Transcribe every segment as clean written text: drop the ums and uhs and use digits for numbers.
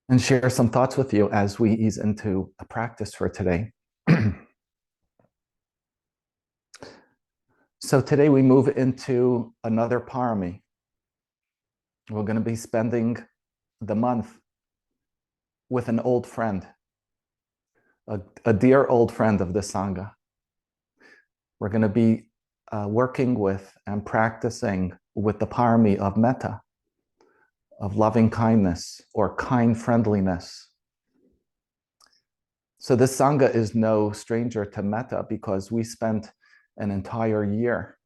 and share some thoughts with you as we ease into a practice for today. So today we move into another Parami. We're going to be spending the month with an old friend, a dear old friend of the Sangha. We're going to be working with and practicing with the Parami of Metta, of loving kindness or kind friendliness. So this Sangha is no stranger to Metta because we spent an entire year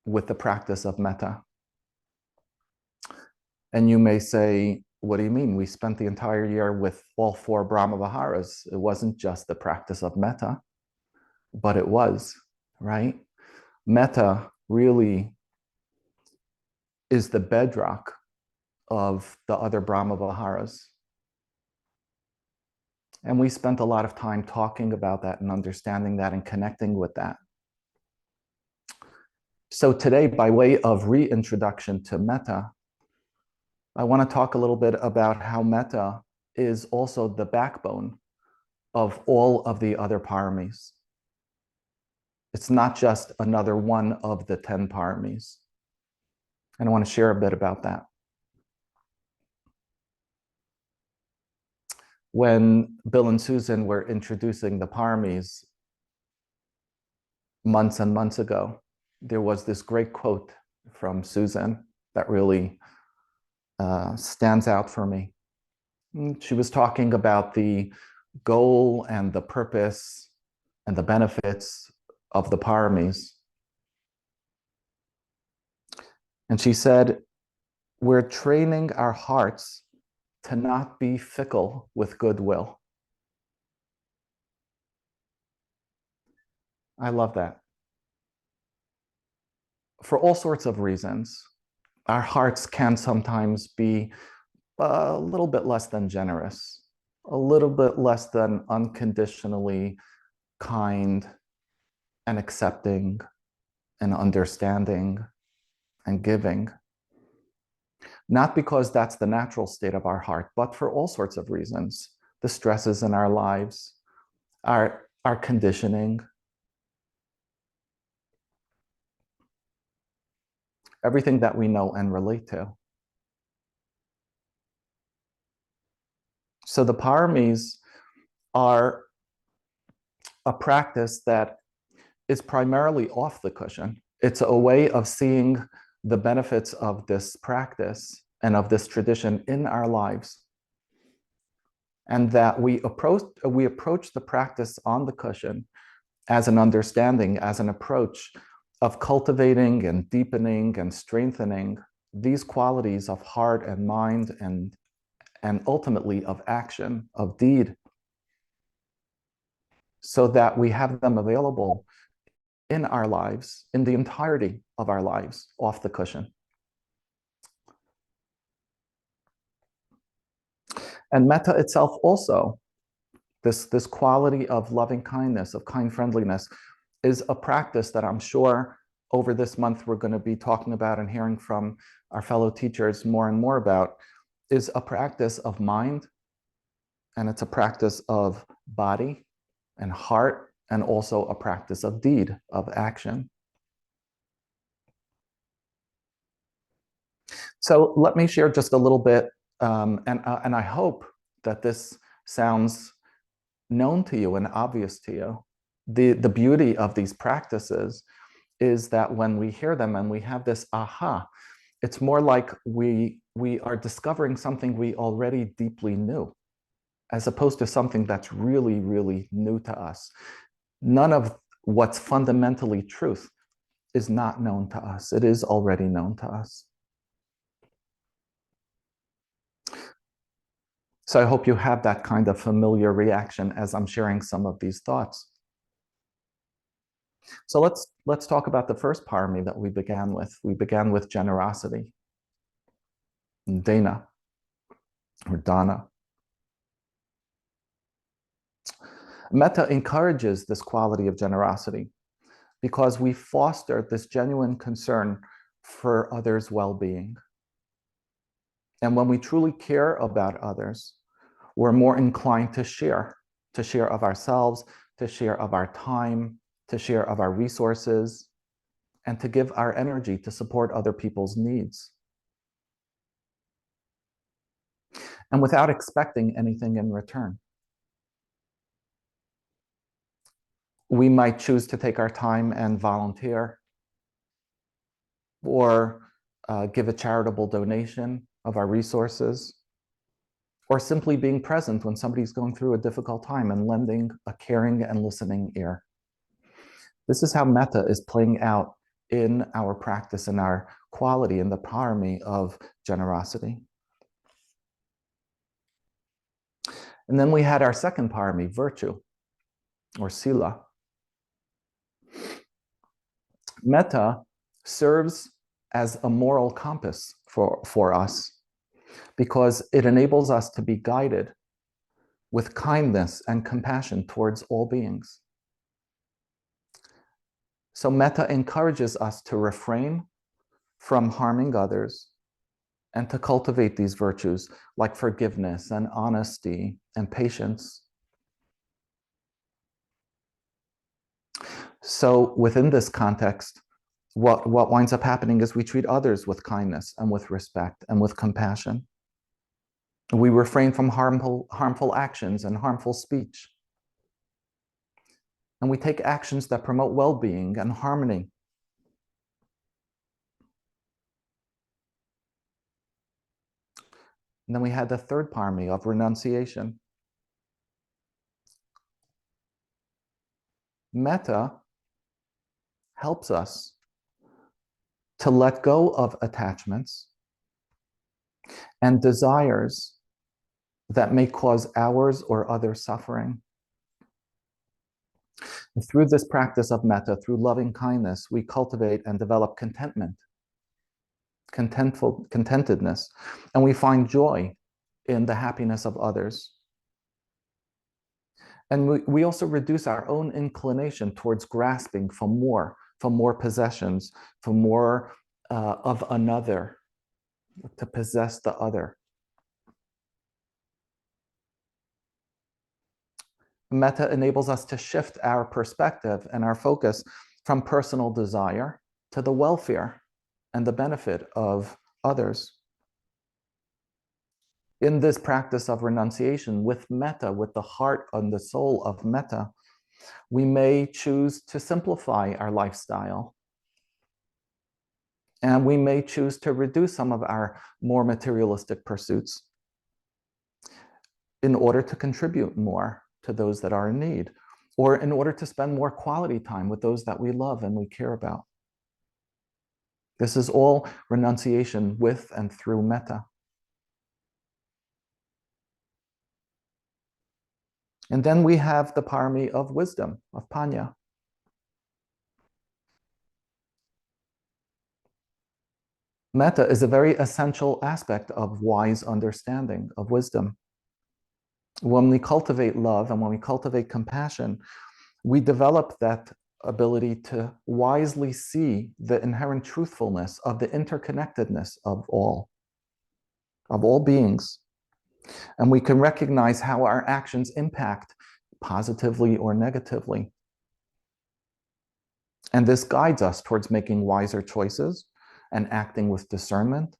with the practice of Metta. And you may say, what do you mean? We spent the entire year with all four Brahma Viharas. It wasn't just the practice of Metta, but it was, right? Metta really is the bedrock of the other Brahma Viharas. And we spent a lot of time talking about that and understanding that and connecting with that. So today, by way of reintroduction to Metta, I want to talk a little bit about how Metta is also the backbone of all of the other paramis. It's not just another one of the 10 paramis. And I want to share a bit about that. When Bill and Susan were introducing the paramis months and months ago, there was this great quote from Susan that really stands out for me. She was talking about the goal and the purpose and the benefits of the paramis. And she said, we're training our hearts to not be fickle with goodwill. I love that. For all sorts of reasons, our hearts can sometimes be a little bit less than generous, a little bit less than unconditionally kind and accepting and understanding and giving. Not because that's the natural state of our heart, but for all sorts of reasons. The stresses in our lives, our conditioning, everything that we know and relate to. So the paramis are a practice that is primarily off the cushion. It's a way of seeing the benefits of this practice and of this tradition in our lives. And that we approach the practice on the cushion as an understanding, as an approach of cultivating and deepening and strengthening these qualities of heart and mind and ultimately of action, of deed, so that we have them available in our lives, in the entirety of our lives, off the cushion. And metta itself also, this quality of loving kindness, of kind friendliness, is a practice that I'm sure over this month we're going to be talking about and hearing from our fellow teachers more and more about, is a practice of mind, and it's a practice of body and heart, and also a practice of deed, of action. So let me share just a little bit, and I hope that this sounds known to you and obvious to you. The beauty of these practices is that when we hear them and we have this aha, it's more like we are discovering something we already deeply knew, as opposed to something that's really, really new to us. None of what's fundamentally truth is not known to us. It is already known to us. So I hope you have that kind of familiar reaction as I'm sharing some of these thoughts. So let's talk about the first parami that we began with. We began with generosity, dana, or dana. Metta encourages this quality of generosity because we foster this genuine concern for others' well-being. And when we truly care about others, we're more inclined to share of ourselves, to share of our time, to share of our resources, and to give our energy to support other people's needs. And without expecting anything in return. We might choose to take our time and volunteer, or give a charitable donation of our resources, or simply being present when somebody's going through a difficult time and lending a caring and listening ear. This is how metta is playing out in our practice and our quality in the parami of generosity. And then we had our second parami, virtue, or sila. Metta serves as a moral compass for us because it enables us to be guided with kindness and compassion towards all beings. So metta encourages us to refrain from harming others and to cultivate these virtues like forgiveness and honesty and patience. So within this context, what winds up happening is we treat others with kindness and with respect and with compassion. We refrain from harmful actions and harmful speech. And we take actions that promote well-being and harmony. And then we had the third parami of renunciation. Metta helps us to let go of attachments and desires that may cause ours or others suffering. And through this practice of metta, through loving kindness, we cultivate and develop contentment, contentedness, and we find joy in the happiness of others. And we also reduce our own inclination towards grasping for more possessions, for more of another, to possess the other. Metta enables us to shift our perspective and our focus from personal desire to the welfare and the benefit of others. In this practice of renunciation with metta, with the heart and the soul of metta, we may choose to simplify our lifestyle. And we may choose to reduce some of our more materialistic pursuits in order to contribute more to those that are in need, or in order to spend more quality time with those that we love and we care about. This is all renunciation with and through metta. And then we have the parami of wisdom, of panya. Metta is a very essential aspect of wise understanding, of wisdom. When we cultivate love and when we cultivate compassion, we develop that ability to wisely see the inherent truthfulness of the interconnectedness of all beings. And we can recognize how our actions impact positively or negatively. And this guides us towards making wiser choices and acting with discernment.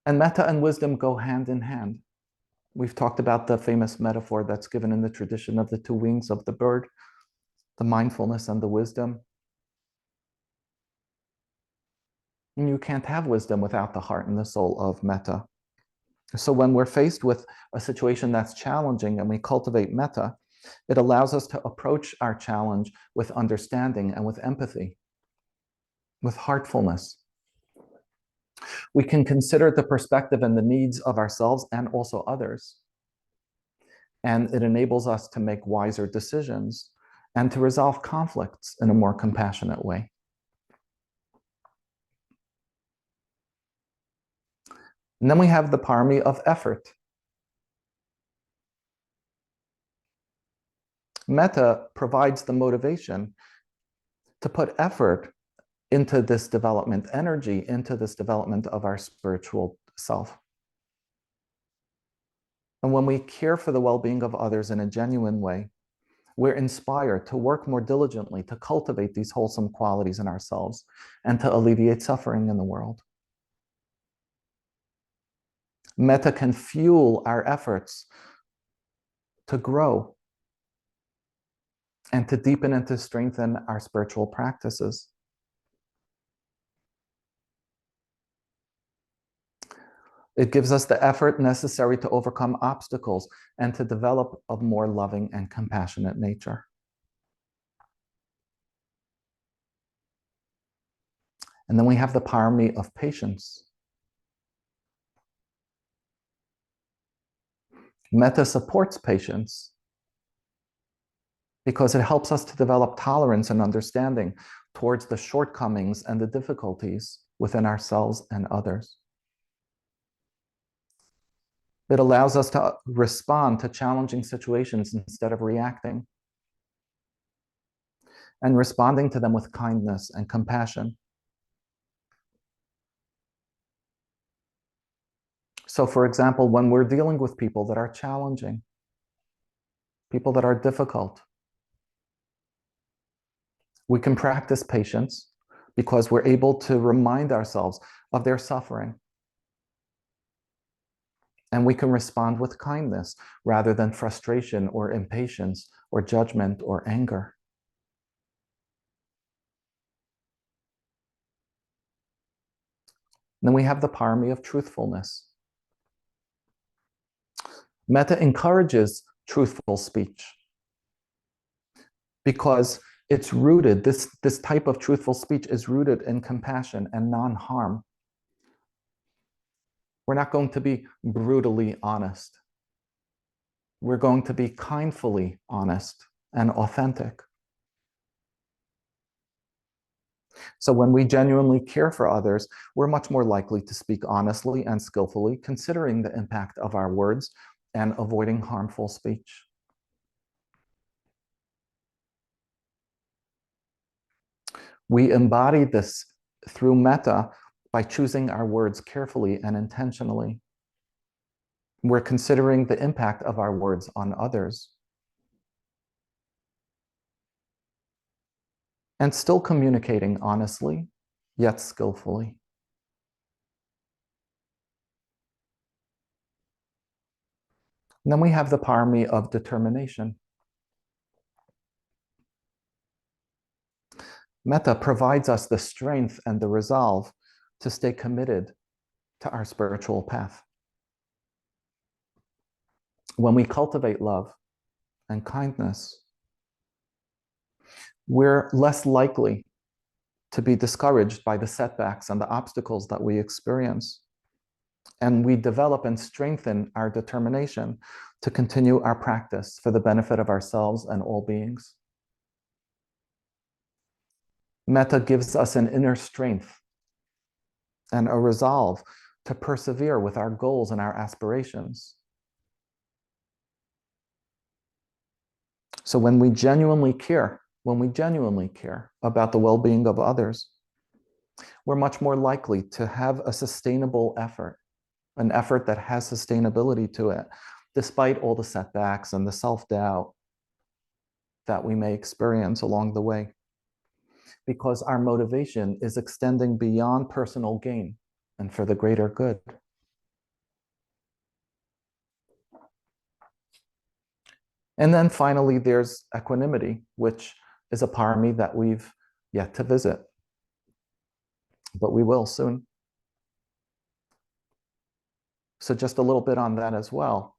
And metta and wisdom go hand in hand. We've talked about the famous metaphor that's given in the tradition of the two wings of the bird, the mindfulness and the wisdom. And you can't have wisdom without the heart and the soul of metta. So when we're faced with a situation that's challenging and we cultivate metta, it allows us to approach our challenge with understanding and with empathy, with heartfulness. We can consider the perspective and the needs of ourselves and also others. And it enables us to make wiser decisions and to resolve conflicts in a more compassionate way. And then we have the parami of effort. Metta provides the motivation to put effort into this development energy, into this development of our spiritual self. And when we care for the well-being of others in a genuine way, we're inspired to work more diligently to cultivate these wholesome qualities in ourselves and to alleviate suffering in the world. Metta can fuel our efforts to grow and to deepen and to strengthen our spiritual practices. It gives us the effort necessary to overcome obstacles and to develop a more loving and compassionate nature. And then we have the Parami of patience. Metta supports patience because it helps us to develop tolerance and understanding towards the shortcomings and the difficulties within ourselves and others. It allows us to respond to challenging situations instead of reacting, and responding to them with kindness and compassion. So, for example, when we're dealing with people that are challenging, people that are difficult, we can practice patience because we're able to remind ourselves of their suffering. And we can respond with kindness rather than frustration or impatience or judgment or anger. Then we have the Parami of truthfulness. Metta encourages truthful speech because it's rooted, this type of truthful speech is rooted in compassion and non-harm. We're not going to be brutally honest. We're going to be kindfully honest and authentic. So when we genuinely care for others, we're much more likely to speak honestly and skillfully, considering the impact of our words and avoiding harmful speech. We embody this through metta by choosing our words carefully and intentionally. We're considering the impact of our words on others, and still communicating honestly, yet skillfully. And then we have the Parami of determination. Metta provides us the strength and the resolve to stay committed to our spiritual path. When we cultivate love and kindness, we're less likely to be discouraged by the setbacks and the obstacles that we experience. And we develop and strengthen our determination to continue our practice for the benefit of ourselves and all beings. Metta gives us an inner strength and a resolve to persevere with our goals and our aspirations. So when we genuinely care about the well-being of others, we're much more likely to have a sustainable effort, an effort that has sustainability to it, despite all the setbacks and the self-doubt that we may experience along the way. Because our motivation is extending beyond personal gain and for the greater good. And then finally, there's equanimity, which is a parami that we've yet to visit, but we will soon. So just a little bit on that as well.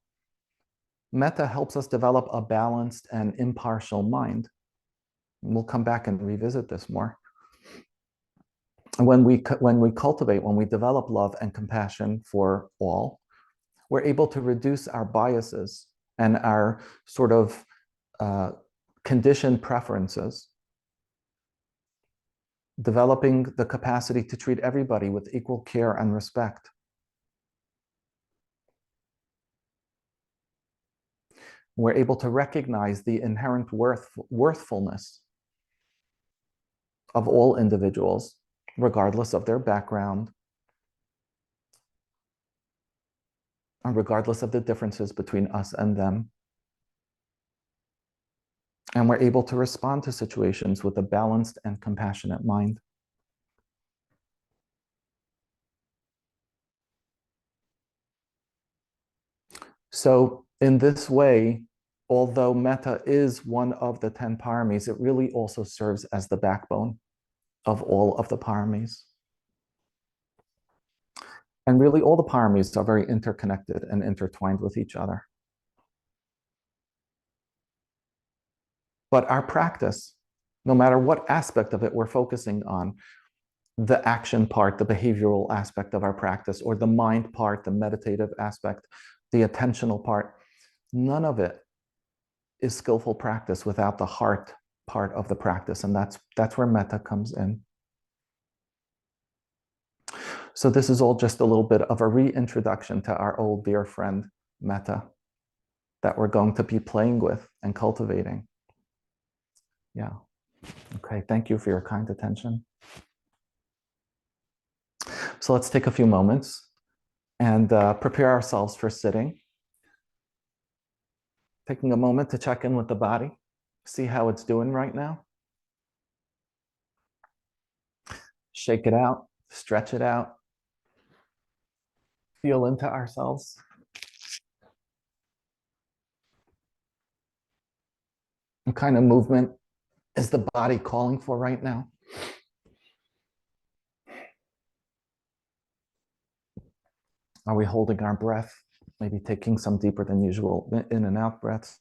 Metta helps us develop a balanced and impartial mind. And we'll come back and revisit this more. When we cultivate, when we develop love and compassion for all, we're able to reduce our biases and our sort of conditioned preferences, developing the capacity to treat everybody with equal care and respect. We're able to recognize the inherent worthfulness of all individuals regardless of their background, and regardless of the differences between us and them. And we're able to respond to situations with a balanced and compassionate mind. So, in this way, although metta is one of the 10 paramis, it really also serves as the backbone of all of the paramis. And really, all the paramis are very interconnected and intertwined with each other. But our practice, no matter what aspect of it we're focusing on, the action part, the behavioral aspect of our practice, or the mind part, the meditative aspect, the attentional part, none of it is skillful practice without the heart part of the practice. And that's where metta comes in. So this is all just a little bit of a reintroduction to our old dear friend, metta, that we're going to be playing with and cultivating. Yeah. Okay. Thank you for your kind attention. So let's take a few moments and prepare ourselves for sitting. Taking a moment to check in with the body, see how it's doing right now. Shake it out, stretch it out, feel into ourselves. What kind of movement is the body calling for right now? Are we holding our breath? Maybe taking some deeper than usual in and out breaths.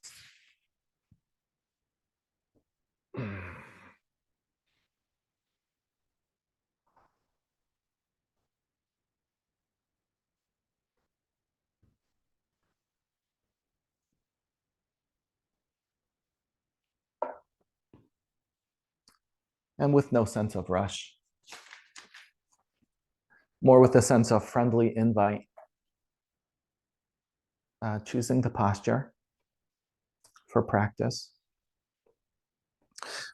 And with no sense of rush, more with a sense of friendly invite, choosing the posture for practice.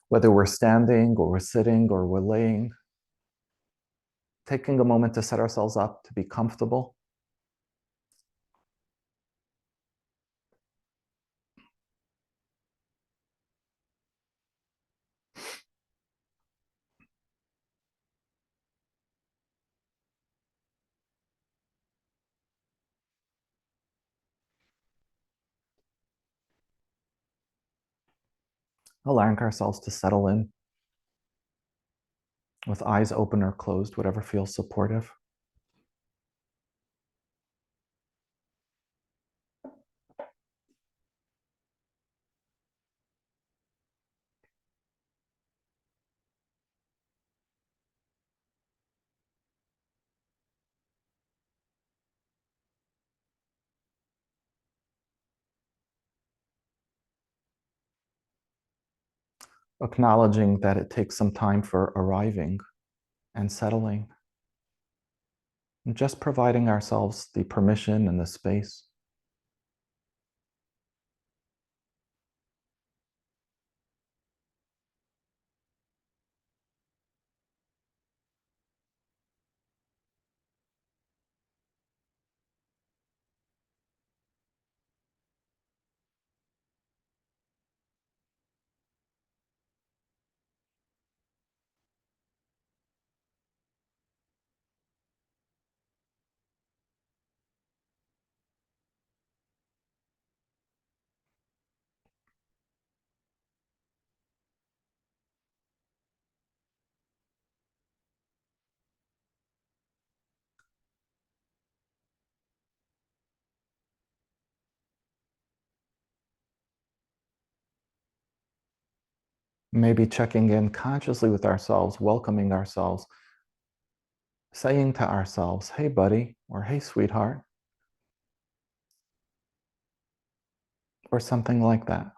Whether we're standing or we're sitting or we're laying, taking a moment to set ourselves up to be comfortable. Allowing ourselves to settle in with eyes open or closed, whatever feels supportive. Acknowledging that it takes some time for arriving and settling, and just providing ourselves the permission and the space. Maybe checking in consciously with ourselves, welcoming ourselves, saying to ourselves, hey, buddy, or hey, sweetheart, or something like that.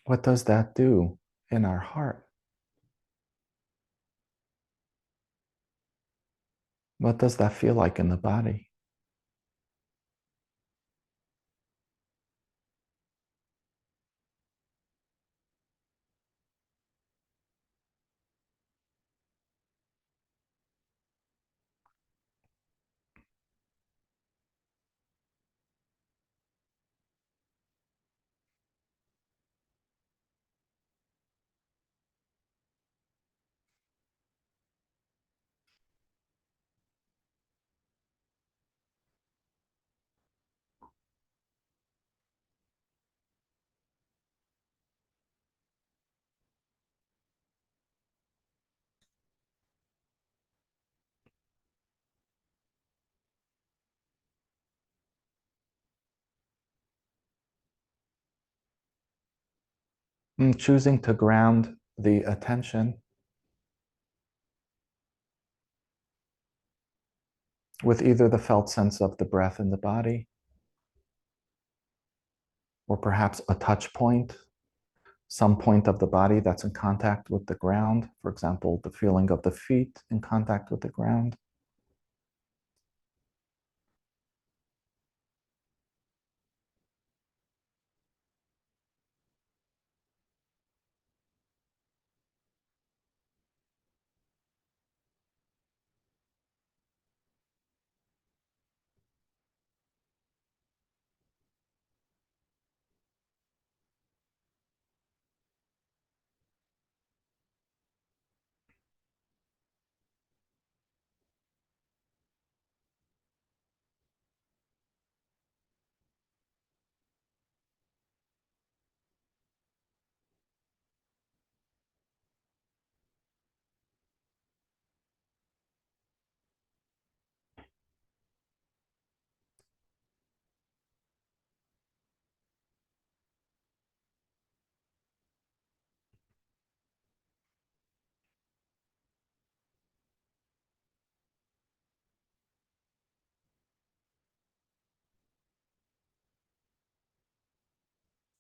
What does that do in our heart? What does that feel like in the body? And choosing to ground the attention with either the felt sense of the breath in the body, or perhaps a touch point, some point of the body that's in contact with the ground. For example, the feeling of the feet in contact with the ground.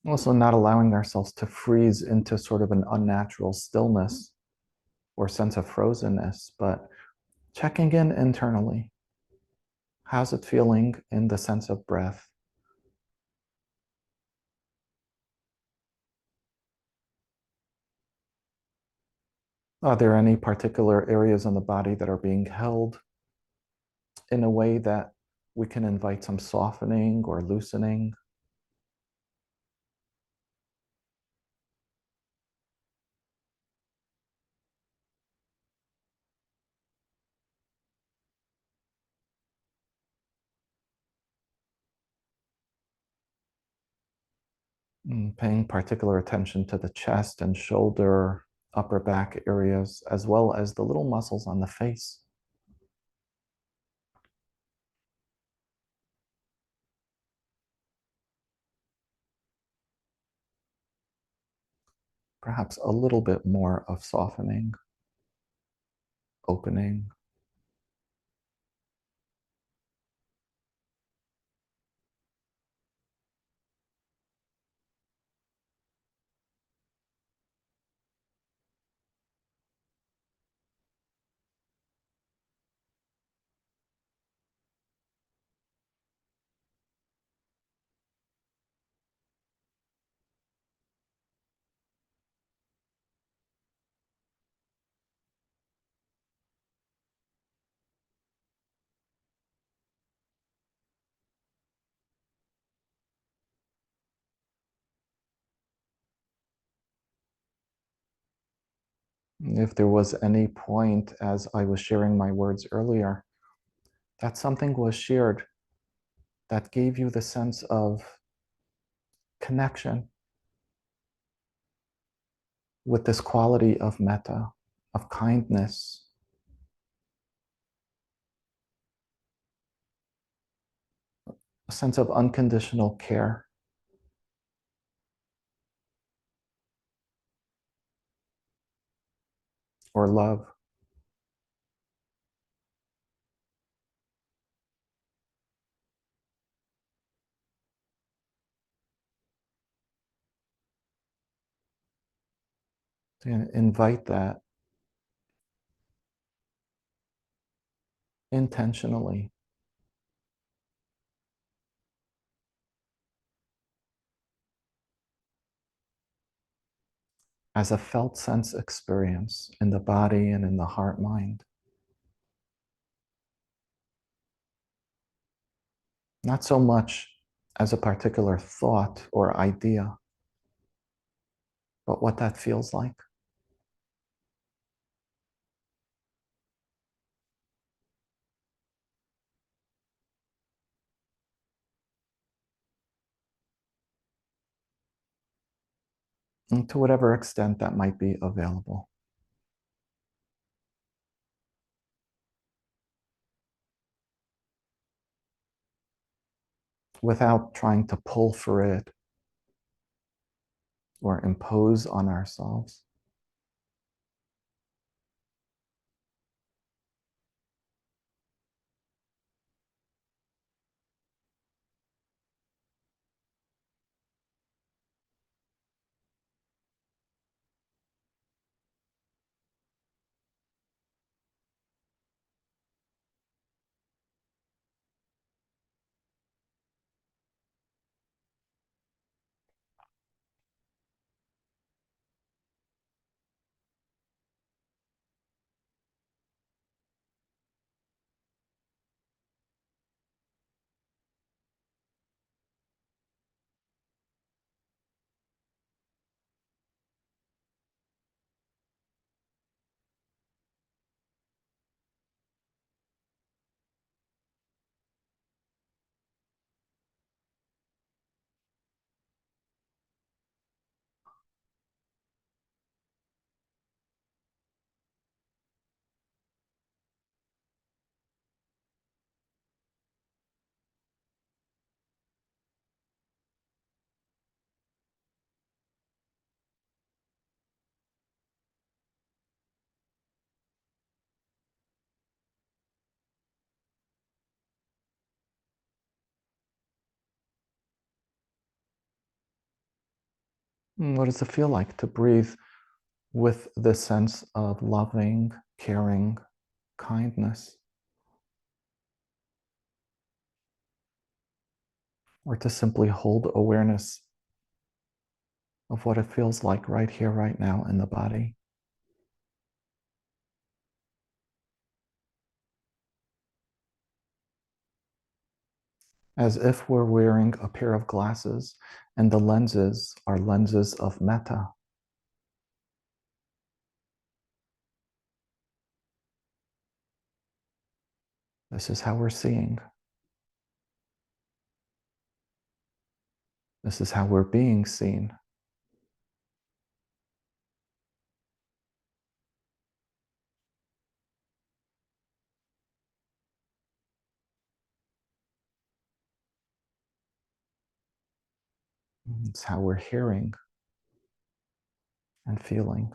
Also, not allowing ourselves to freeze into sort of an unnatural stillness or sense of frozenness, but checking in internally. How's it feeling in the sense of breath? Are there any particular areas in the body that are being held in a way that we can invite some softening or loosening? Paying particular attention to the chest and shoulder, upper back areas, as well as the little muscles on the face. Perhaps a little bit more of softening, opening. If there was any point as I was sharing my words earlier, that something was shared that gave you the sense of connection with this quality of metta, of kindness, a sense of unconditional care or love. And invite that intentionally as a felt sense experience in the body and in the heart mind. Not so much as a particular thought or idea, but what that feels like. And to whatever extent that might be available, without trying to pull for it or impose on ourselves. What does it feel like to breathe with this sense of loving, caring kindness? Or to simply hold awareness of what it feels like right here, right now in the body. As if we're wearing a pair of glasses and the lenses are lenses of metta. This is how we're seeing. This is how we're being seen. It's how we're hearing and feeling.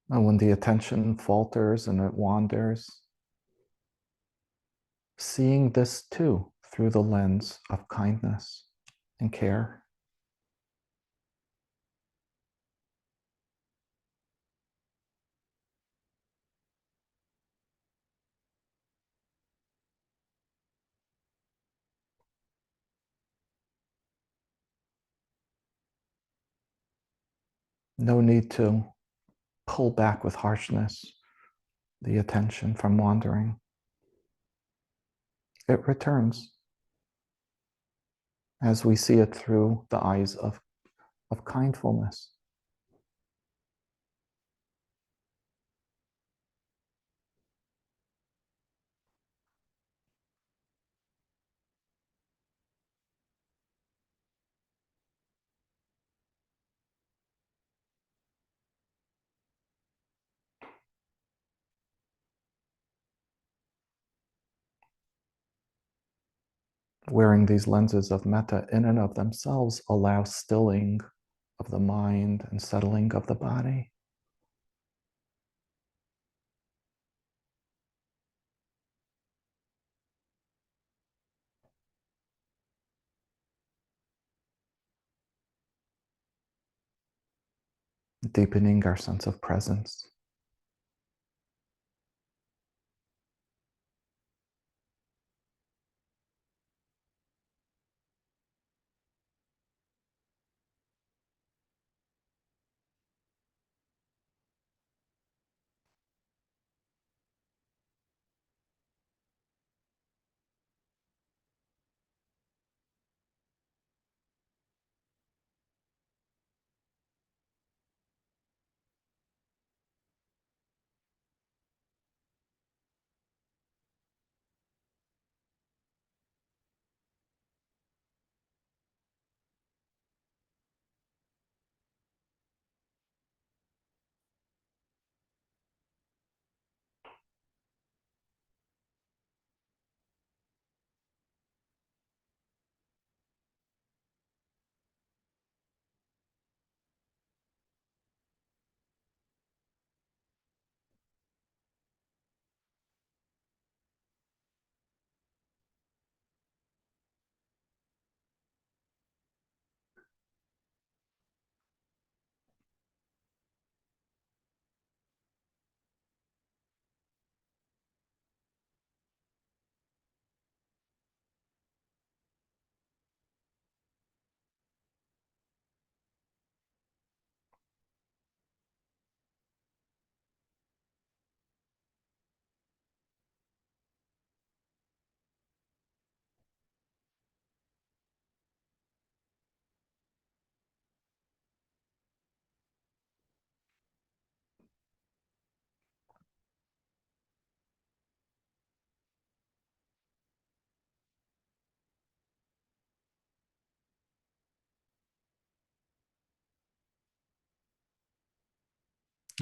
And when the attention falters and it wanders, seeing this too through the lens of kindness and care. No need to pull back with harshness the attention from wandering. It returns as we see it through the eyes of kindfulness. Wearing these lenses of metta in and of themselves allow stilling of the mind and settling of the body. Deepening our sense of presence.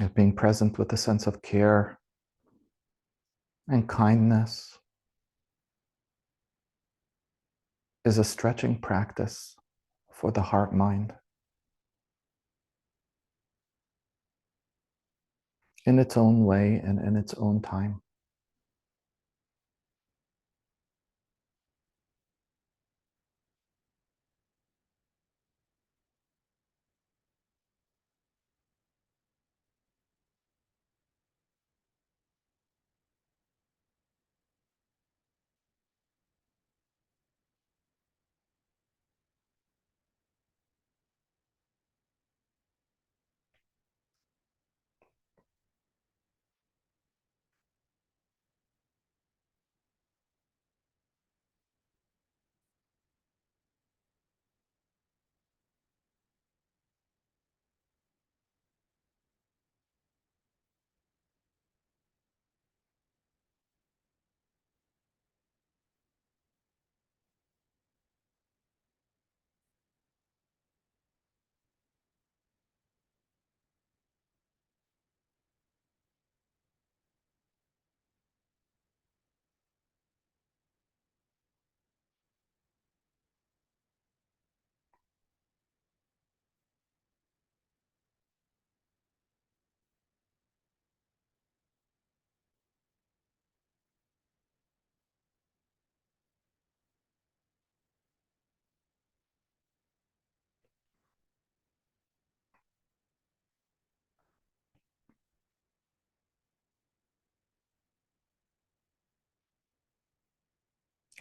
Of being present with a sense of care and kindness is a stretching practice for the heart mind in its own way and in its own time.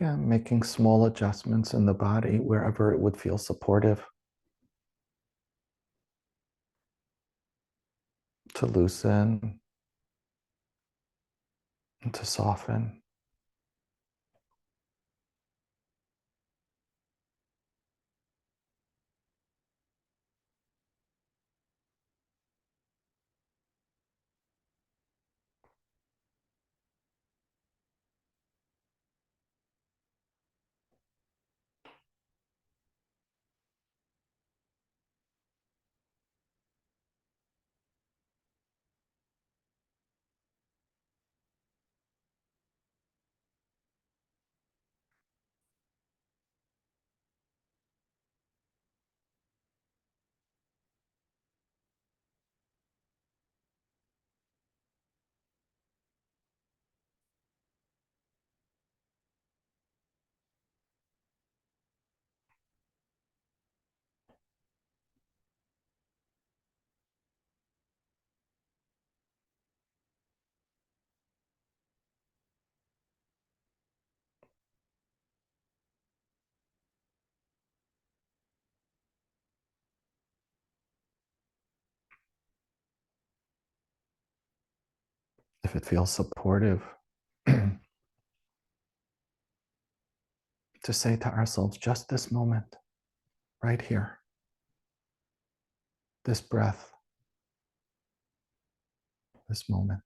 Yeah, making small adjustments in the body wherever it would feel supportive to loosen and to soften. If it feels supportive, to say to ourselves, just this moment, right here, this breath, this moment.